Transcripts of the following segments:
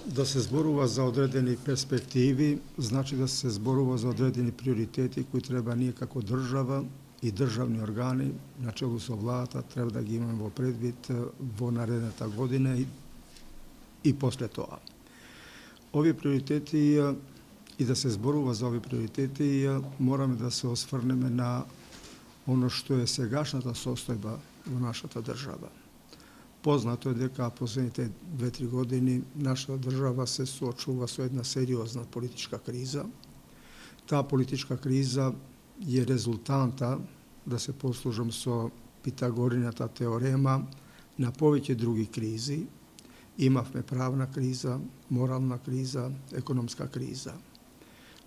Да се зборува за одредени перспективи, значи да се зборува за одредени приоритети кои треба ние како држава и државни органи, начелу со владата, треба да ги имаме во предвид во наредната година и после тоа. Овие приоритети и да се зборува за овие приоритети, мораме да се осврнеме на оно што е сегашната состојба во нашата држава. Познато е дека последните 2-3 години нашата држава се соочува со една сериозна политичка криза. Таа политичка криза е резултанта, да се послужам со Питагорината теорема, на повеќе други кризи. Имавме правна криза, морална криза, економска криза.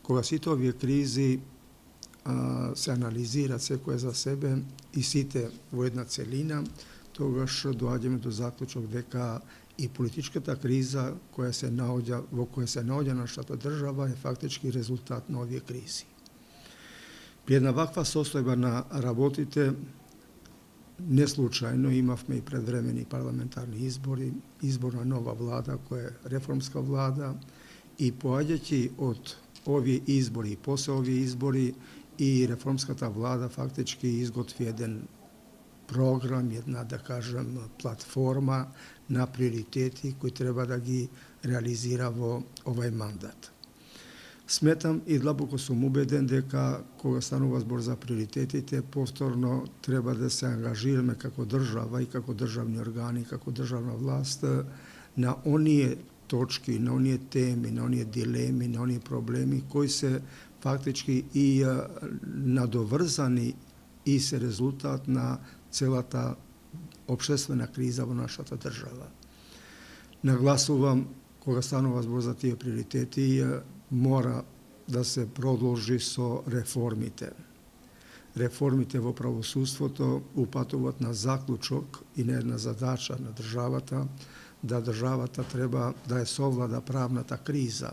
Кога сите овие кризи се анализираат секоја за себе и сите во една целина, тогаш доаѓаме до заклучок дека и политичката криза во која се наоѓа нашата држава е фактички резултат на овие кризи. При една ваква состојба на работите, не случајно имавме и предвремени парламентарни избори, избор на нова влада која е реформска влада, и поаѓајќи од овие избори и после овие избори и реформската влада фактички изготви еден програм, една, да кажем, платформа на приоритети кои треба да ги реализира во овај мандат. Сметам и длабоко сум убеден дека кога станува збор за приоритетите, повторно треба да се ангажираме како држава и како државни органи, како државна власт на оние точки, на оние теми, на оние дилеми, на оние проблеми кои се фактички и надоврзани и се резултат на целата општествена криза во нашата држава. Нагласувам, кога станува збор за тие приоритети, мора да се продолжи со реформите. Реформите во правосудството упатуваат на заклучок и на една задача на државата, да државата треба да ја совлада правната криза.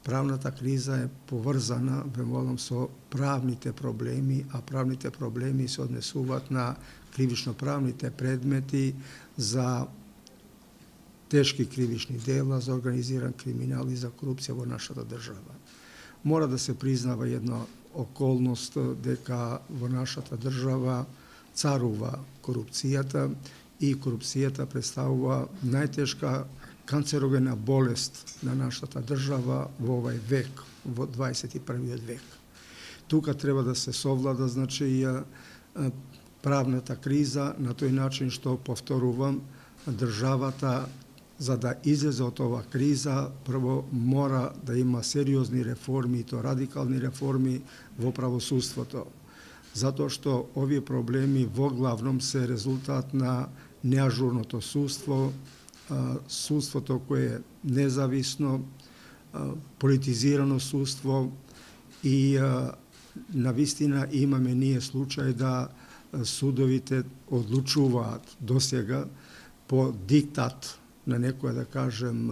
Правната криза е поврзана, вемолам, со правните проблеми, а правните проблеми се однесуваат на кривично-правните предмети за тешки кривични дела, за организиран криминал и за корупција во нашата држава. Мора да се признава една околност дека во нашата држава царува корупцијата и корупцијата представува најтешка канцерогена болест на нашата држава во овај век, во 21. век. Тука треба да се совлада, значи, правната криза на тој начин што, повторувам, државата, за да излезе од оваа криза, прво мора да има сериозни реформи, и то радикални реформи во правосудството. Затоа што овие проблеми во главном се резултат на неажурното судство, судството кое е независно, политизирано судство и навистина имаме ние случај да судовите одлучуваат досега по диктат на некоја, да кажем,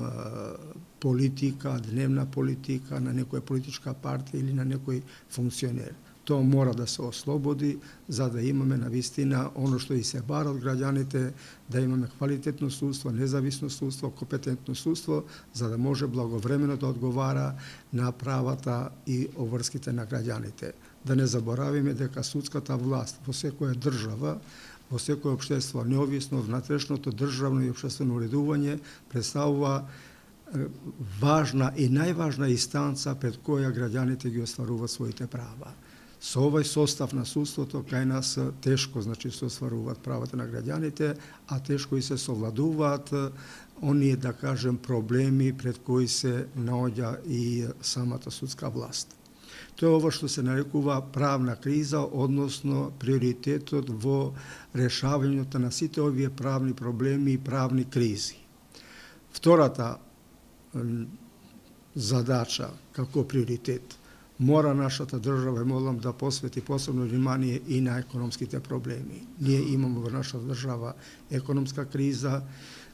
политика, дневна политика, на некоја политичка партија или на некој функционер. Тоа мора да се ослободи, за да имаме навистина оно што и се бара од граѓаните, да имаме квалитетно судство, независно судство, компетентно судство, за да може благовремено да одговара на правата и обврските на граѓаните. Да не заборавиме дека судската власт во секоја држава, во секој општество, неовисно внатрешното државно и општествено уредување, представува важна и најважна инстанца пред која граѓаните ги остваруваат своите права. Со овај состав на судството кај нас тешко, значи, се остваруваат правата на граѓаните, а тешко и се совладуваат оние, да кажем, проблеми пред кои се наоѓа и самата судска власт. Тоа е ова што се нарекува правна криза, односно приоритетот во решавањето на сите овие правни проблеми и правни кризи. Втората задача како приоритет мора нашата држава, молам, да посвети посебно внимание и на економските проблеми. Ние имаме во нашата држава економска криза,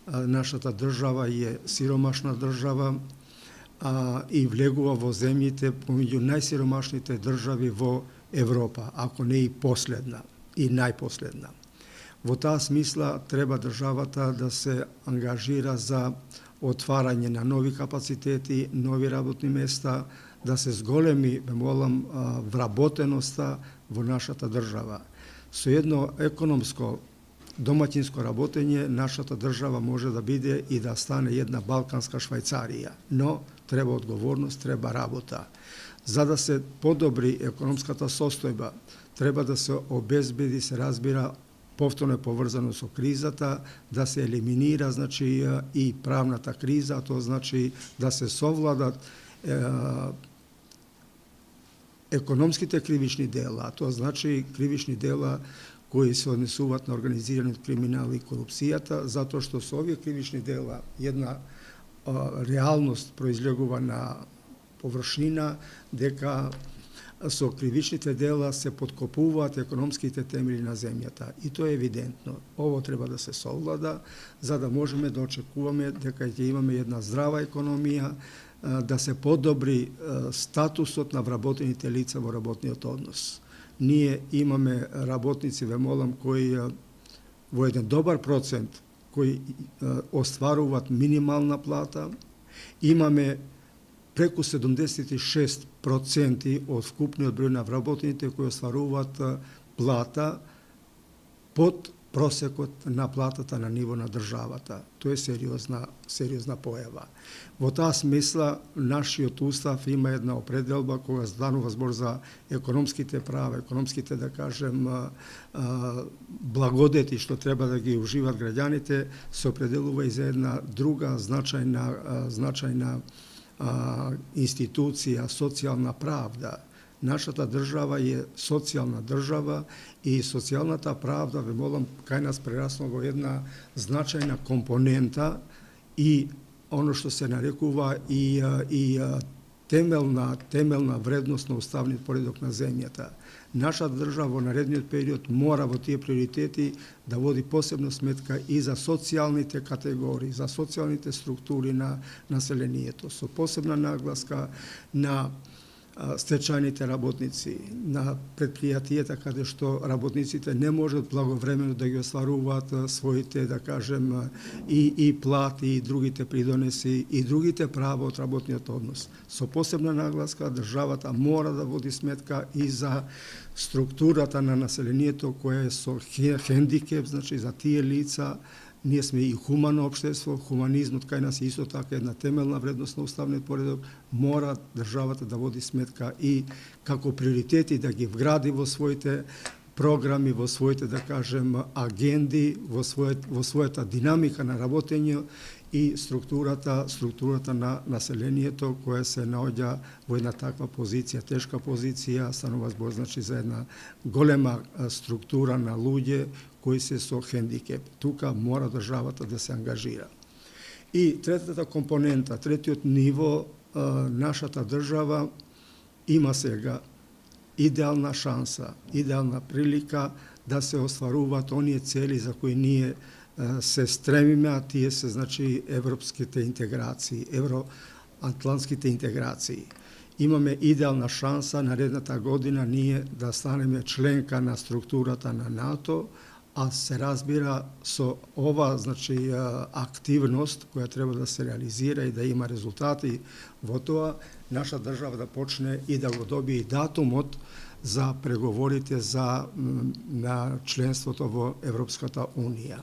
нашата држава е сиромашна држава, и влегува во земјите помеѓу најсиромашните држави во Европа, ако не и последна и најпоследна. Во таа смисла треба државата да се ангажира за отварање на нови капацитети, нови работни места, да се зголеми, молам, вработеноста во нашата држава. Со едно економско домаќинско работење, нашата држава може да биде и да стане една балканска Швајцарија, но треба одговорност, треба работа. За да се подобри економската состојба, треба да се обезбеди, се разбира, повторно е поврзано со кризата, да се елиминира, значи, и правната криза, тоа значи да се совладат економските кривични дела, тоа значи кривични дела кои се однесуваат на организираниот криминал и корупцијата, затоа што со овие кривични дела една реалност произлегува на површина, дека со кривичните дела се подкопуваат економските темели на земјата. И тоа е евидентно. Ово треба да се совлада, за да можеме да очекуваме дека ќе имаме една здрава економија, да се подобри статусот на вработените лица во работниот однос. Ние имаме работници, ве молам, кои во еден добар процент, кои остваруваат минимална плата, имаме преку 76% од вкупниот број на вработените кои остваруваат плата под просекот на платата на ниво на државата. Тоа е сериозна појава. Во таа смисла, нашиот устав има една определба кога станува збор за економските права, економските, да кажем, благодети што треба да ги уживаат граѓаните, се определува и за една друга значајна институција, социјална правда. Нашата држава е социјална држава и социјалната правда, ве молам, кај нас прераснува во една значајна компонента и оно што се нарекува и темелна вредност на уставниот поредок на земјата. Нашата држава во наредниот период мора во тие приоритети да води посебна сметка и за социјалните категории, за социјалните структури на населението, со посебна нагласка на стечајните работници, на предпријатијата каде што работниците не можат благовремено да ги остваруваат своите, да кажем, и плати, и другите придонеси, и другите права од работниот однос. Со посебна нагласка, државата мора да води сметка и за структурата на населението кое е со хендикеп, значи за тие лица. Ние сме и хумано општество, хуманизмот кај нас е исто така една темелна вредност на уставниот поредок, мора државата да води сметка и како приоритети да ги вгради во своите програми, во своите, да кажем, агенди, во својата динамика на работење и структурата на населението кое се наоѓа во една таква позиција, тешка позиција, станува збор, значи, за една голема структура на луѓе кои се со хендикеп. Тука мора државата да се ангажира. И третата компонента, третиот ниво, нашата држава има сега идеална шанса, идеална прилика да се остваруваат оние цели за кои ние се стремиме, а тие се, значи, европските интеграции, евроатлантските интеграции. Имаме идеална шанса наредната година ние да станеме членка на структурата на НАТО, а се разбира со ова, значи, активност која треба да се реализира и да има резултати во тоа, наша држава да почне и да го добие датумот за преговорите на членството во Европската Унија.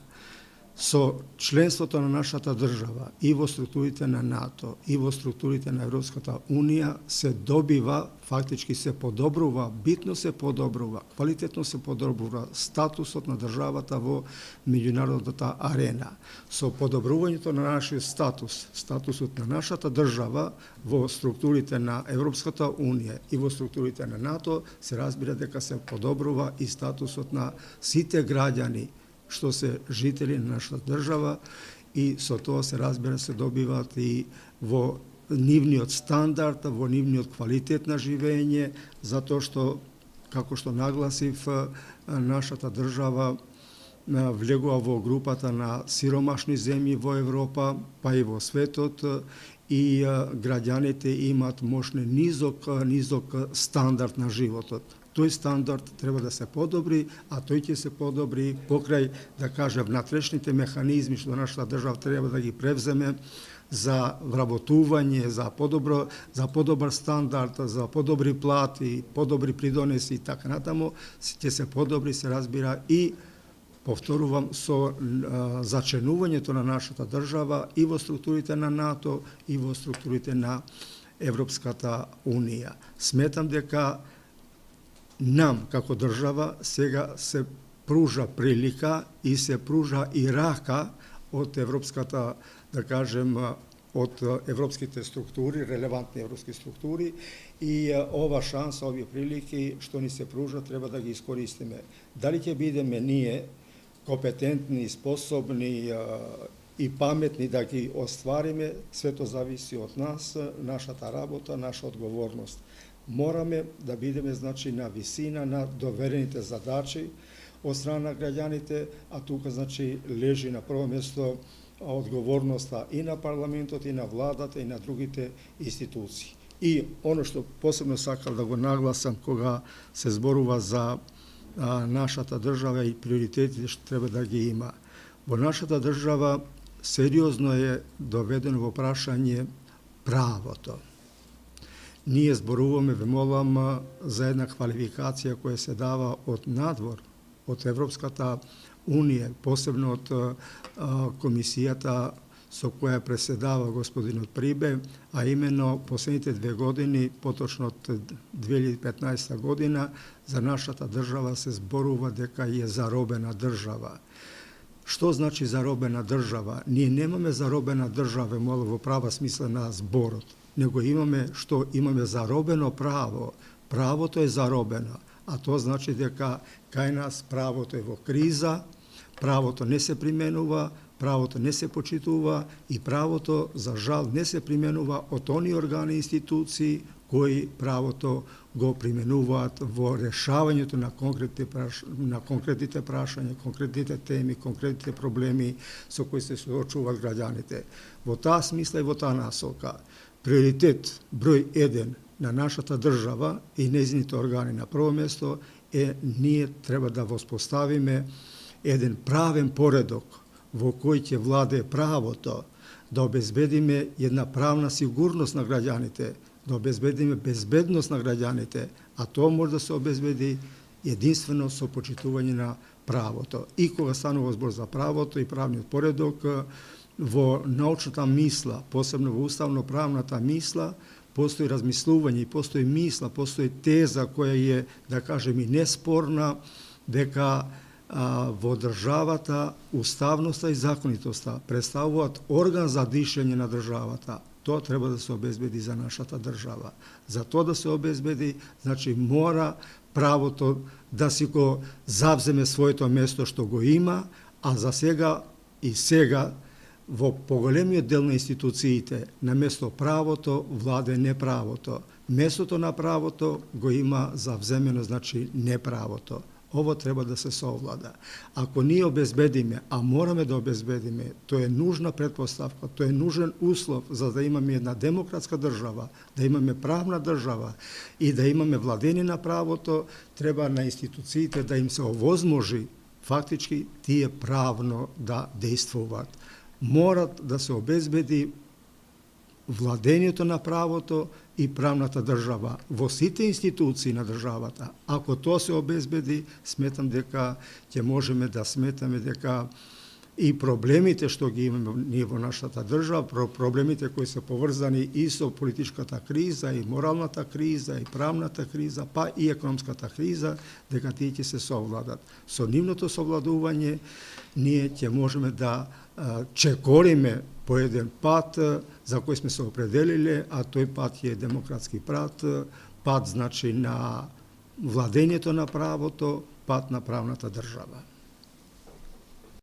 Со членството на нашата држава и во структурите на НАТО и во структурите на Европската Унија се добива, фактички се подобрува, битно се подобрува, квалитетно се подобрува статусот на државата во меѓународната арена. Со подобрувањето на нашиот статусот на нашата држава во структурите на Европската Унија и во структурите на НАТО, се разбира дека се подобрува и статусот на сите граѓани што се жители на нашата држава и со тоа се разбира се добиваат и во нивниот стандард, во нивниот квалитет на живење, затоа што, како што нагласив, нашата држава влегува во групата на сиромашни земји во Европа, па и во светот, и граѓаните имаат можне низок стандард на животот. Тој стандард треба да се подобри, а тој ќе се подобри покрај, да кажа, внатрешните механизми што нашата држава треба да ги превземе за вработување, за подобар стандард, за подобри плати, подобри придонеси и така натаму, ќе се подобри, се разбира, и повторувам, со заченувањето на нашата држава и во структурите на НАТО и во структурите на Европската Унија. Сметам дека нам, како држава, сега се пружа прилика и се пружа и рака од Европската, да кажем, од европските структури, релевантни европски структури, и ова шанса, овие прилики што ни се пружа, треба да ги искористиме. Дали ќе бидеме ние компетентни, способни и паметни да ги оствариме, свето зависи од нас, нашата работа, наша одговорност. Мораме да бидеме, значи, на висина на доверените задачи од страна на граѓаните, а тука, значи, лежи на прво место одговорноста и на парламентот, и на владата, и на другите институции. И оно што посебно сакам да го нагласам кога се зборува за нашата држава и приоритетите што треба да ги има. Во нашата држава сериозно е доведено во прашање правото. Ние зборуваме, ве молам, за една квалификација која се дава од надвор, од Европската Унија, посебно од комисијата со која преседава господинот Прибе, а именно последните 2 години, поточно од 2015 година, за нашата држава се зборува дека е заробена држава. Што значи заробена држава? Ние немаме заробена држава, во права смисла на зборот, него имаме заробено право. Правото е заробено, а тоа значи дека кај нас правото е во криза, правото не се применува, правото не се почитува и правото, за жал, не се применува од оние органи и институции кои правото го применуваат во решавањето на конкретните прашања, конкретните теми, конкретните проблеми со кои се соочуваат граѓаните. Во таа смисла и во таа насока, приоритет број 1 на нашата држава и нејзините органи на прво место е ние треба да воспоставиме еден правен поредок во кој ќе владее правото, да обезбедиме една правна сигурност на граѓаните, да обезбедиме безбедност на граѓаните, а тоа може да се обезбеди единствено со почитување на правото. И кога станува збор за правото и правниот поредок, во научната мисла, посебно во уставно-правната мисла, постои размислување и постои мисла, постои теза која е, да кажем, и неспорна, дека во државата уставноста и законитоста представуваат орган за дишење на државата. Тоа треба да се обезбеди за нашата држава. За тоа да се обезбеди, значи мора правото да си го завземе своето место што го има, а за сега во поголемиот дел на институциите, на место правото владе неправото. Местото на правото го има завземено, значи неправото. Ово треба да се совлада. Ако ние обезбедиме, а мораме да обезбедиме, тоа е нужна предпоставка, тоа е нужен услов за да имаме една демократска држава, да имаме правна држава и да имаме владење на правото, треба на институциите да им се овозможи фактички тие правно да действуваат. Морат да се обезбеди владењето на правото и правната држава во сите институции на државата. Ако тоа се обезбеди, сметам дека ќе можеме да сметаме дека и проблемите што ги имаме ние во нашата држава, проблемите кои се поврзани и со политичката криза, и моралната криза, и правната криза, па и економската криза, дека тие ќе се совладат. Со нивното совладување ние ќе можеме да чекориме по еден пат за кој сме се определиле, а тој пат е демократски пат значи на владењето на правото, пат на правната држава.